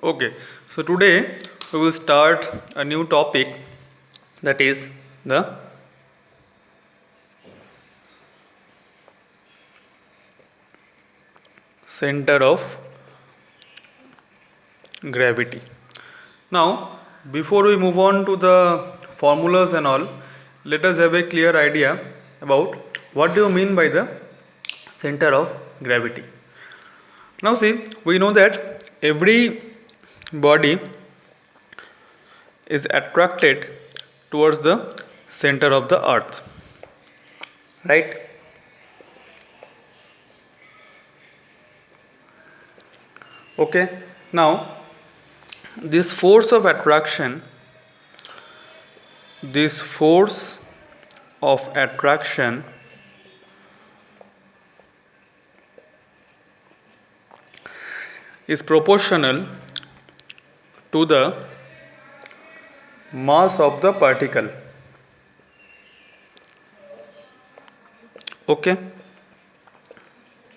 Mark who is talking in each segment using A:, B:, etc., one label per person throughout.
A: Okay, so today we will start a new topic, that is the center of gravity. Now, before we move on to the formulas and all, let us have a clear idea about what do you mean by the center of gravity. Now, see, we know that every body is attracted towards the center of the earth, right? Okay, now this force of attraction, this force of attraction is proportional to the mass of the particle. Okay,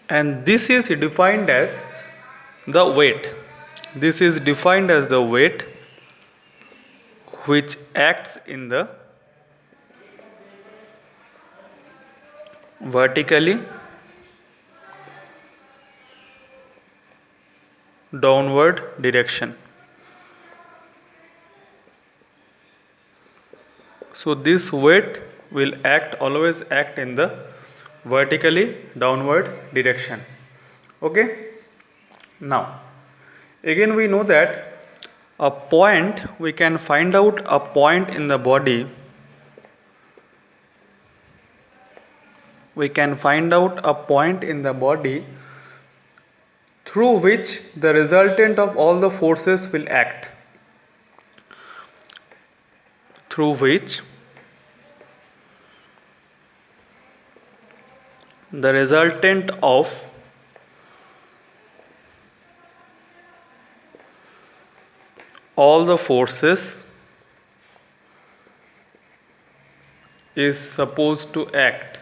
A: and this is defined as the weight. This is defined as the weight which acts in the vertically downward direction. So this weight will always act in the vertically downward direction. Okay, now again we know that we can find out a point in the body, we can find out a point in the body through which the resultant of all the forces will act, through which the resultant of all the forces is supposed to act.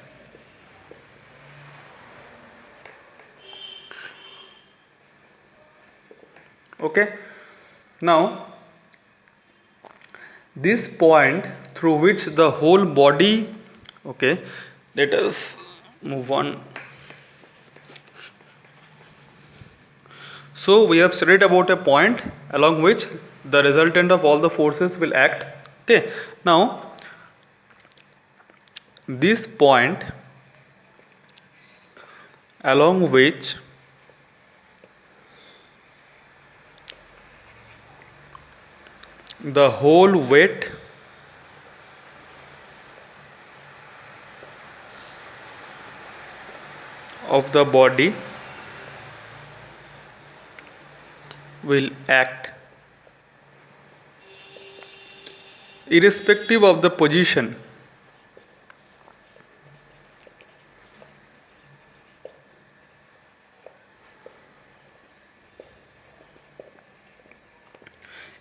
A: Okay, now this point through which the whole body, okay, let us move on. So we have studied about a point along which the resultant of all the forces will act. Okay, now this point along which the whole weight of the body will act irrespective of the position.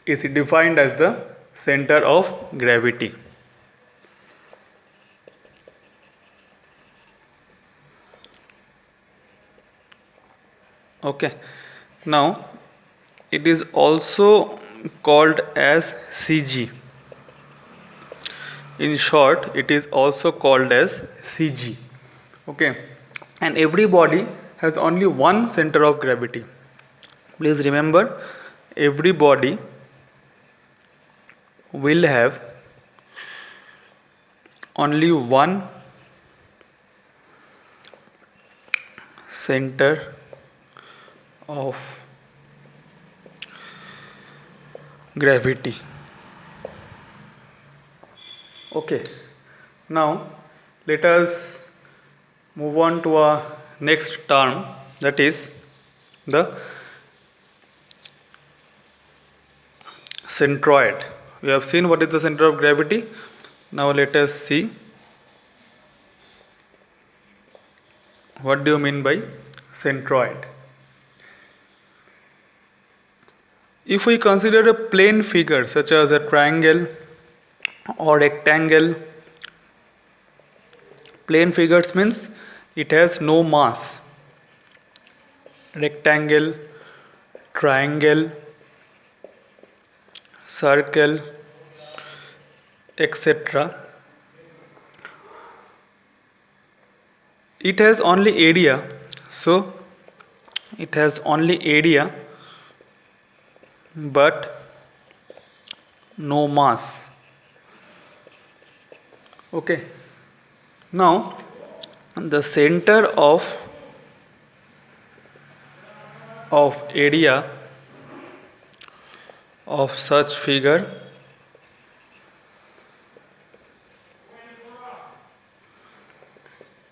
A: Is defined as the center of gravity. Okay, now it is also called as CG. In short, it is also called as CG. Okay, and every body has only one center of gravity. Please remember, every body will have only one center of gravity. Okay, now let us move on to our next term, that is the centroid. We have seen what is the center of gravity. Now let us see what do you mean by centroid. If we consider a plane figure such as a triangle or rectangle, plane figures means it has no mass. Rectangle, triangle, circle, etc. It has only area, so it has only area but no mass. Okay, now the center of area of such figure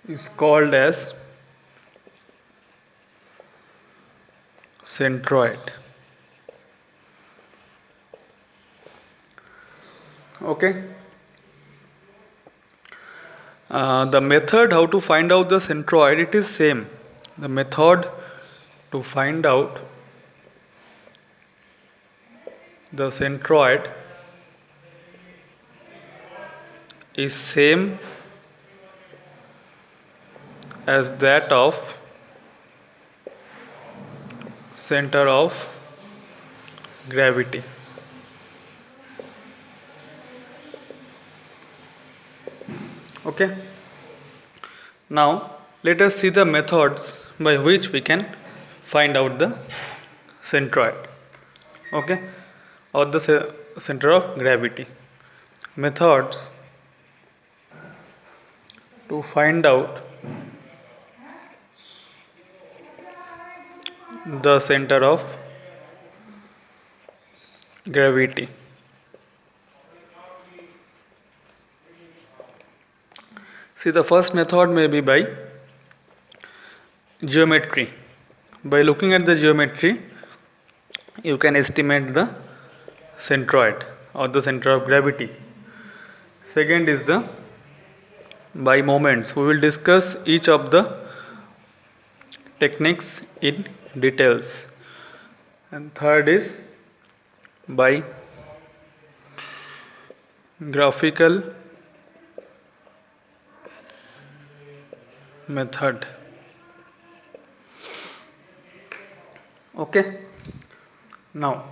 A: is called as centroid. Okay. The method how to find out the centroid, it is same. The method to find out the centroid is same as that of center of gravity. Okay. Now let us see the methods by which we can find out the centroid. Okay, or the center of gravity. Methods to find out the center of gravity. See, the first method may be by geometry. By looking at the geometry, you can estimate the centroid or the center of gravity. Second is the by moments. We will discuss each of the techniques in details. And third is by graphical method. Okay. Now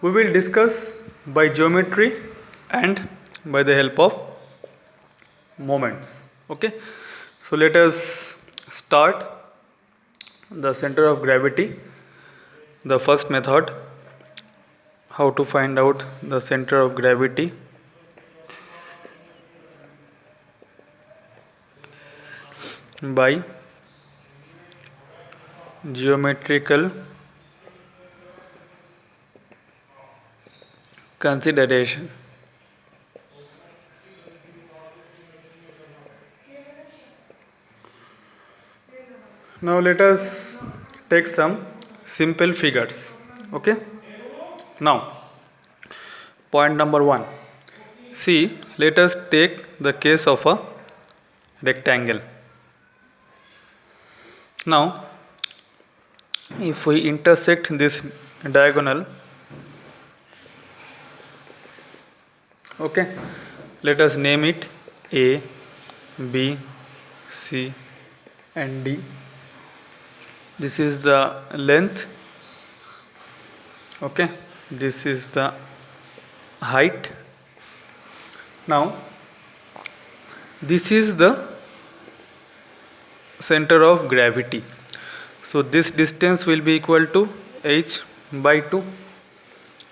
A: we will discuss by geometry and by the help of moments. Okay. So let us start the center of gravity. The first method, how to find out the center of gravity. By geometrical consideration. Now let us take some simple figures. Okay. Now point number 1. See, let us take the case of a rectangle. Now if we intersect this diagonal, okay, let us name it A, B, C and D. This is the length, okay, this is the height. Now this is the center of gravity. So this distance will be equal to h by 2,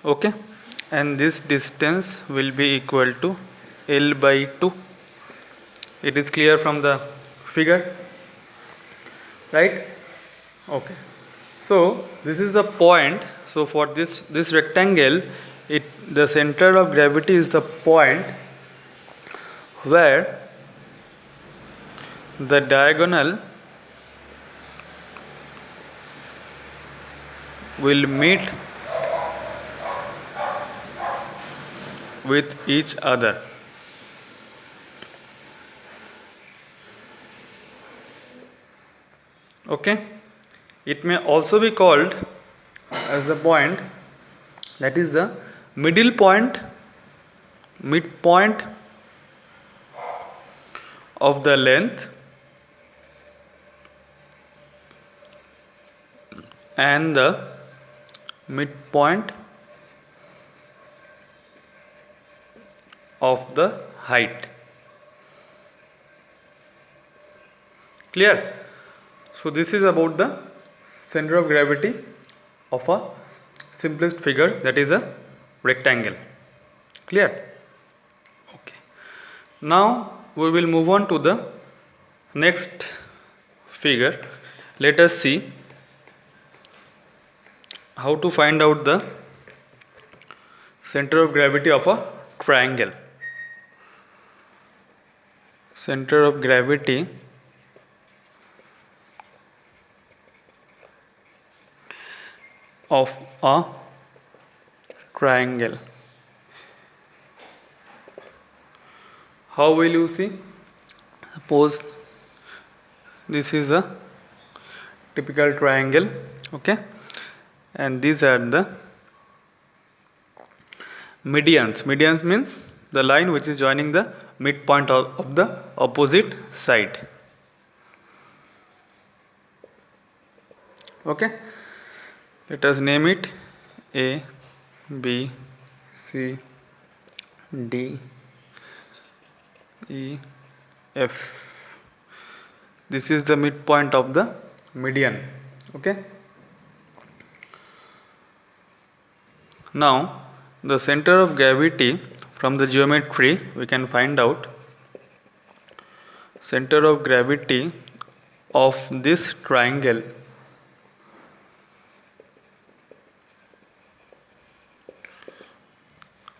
A: okay, and this distance will be equal to L by 2. It is clear from the figure, right? Okay. So this is a point. So for this rectangle, the center of gravity is the point where the diagonal will meet with each other. Okay. It may also be called as the point that is the middle point, midpoint of the length and the midpoint of the height. Clear? So this is about the center of gravity of a simplest figure, that is a rectangle. Clear? Okay. Now we will move on to the next figure. Let us see how to find out the center of gravity of a triangle. Center of gravity of a triangle. How will you see? Suppose this is a typical triangle, okay, and these are the medians. Medians means the line which is joining the midpoint of the opposite side. Okay, let us name it A, B, C, D, E, F. This is the midpoint of the median. Okay. Now the center of gravity, from the geometry we can find out center of gravity of this triangle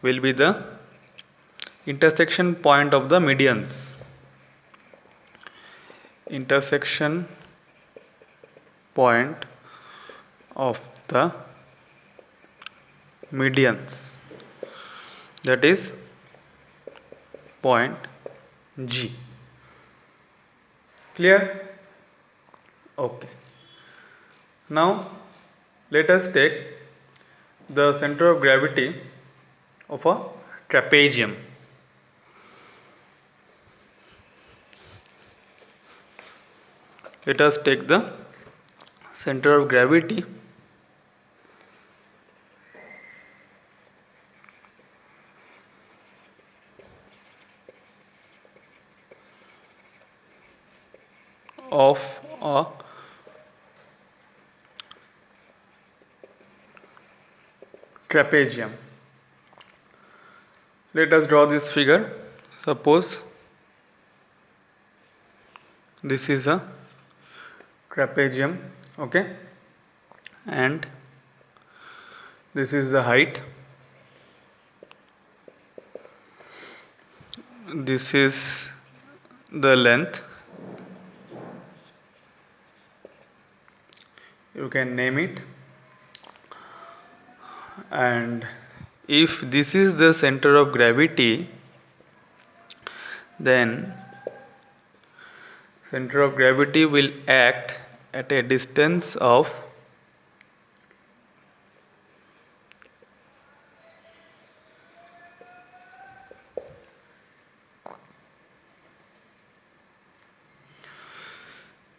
A: will be the intersection point of the medians. Intersection point of the medians, that is point G. Clear? Okay. Now let us take the center of gravity of a trapezium. Let us take the center of gravity of a trapezium. Let us draw this figure. Suppose this is a trapezium, okay, and this is the height, this is the length, you can name it, and if this is the center of gravity, then center of gravity will act at a distance of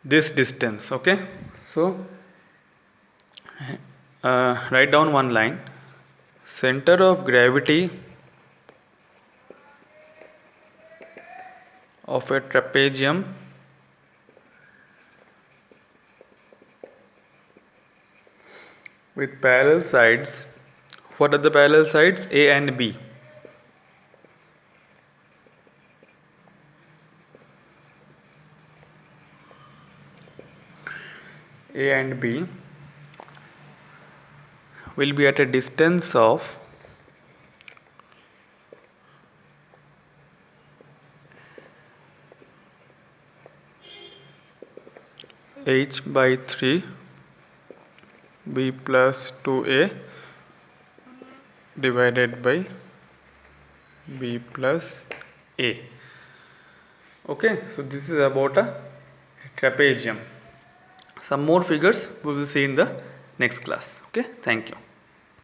A: this distance. Okay, so write down one line. Center of gravity of a trapezium with parallel sides. What are the parallel sides? A and B. A and B will be at a distance of h by 3 b plus 2a divided by b plus a. Okay, so this is about a trapezium. Some more figures we will see in the next class. Okay, thank you.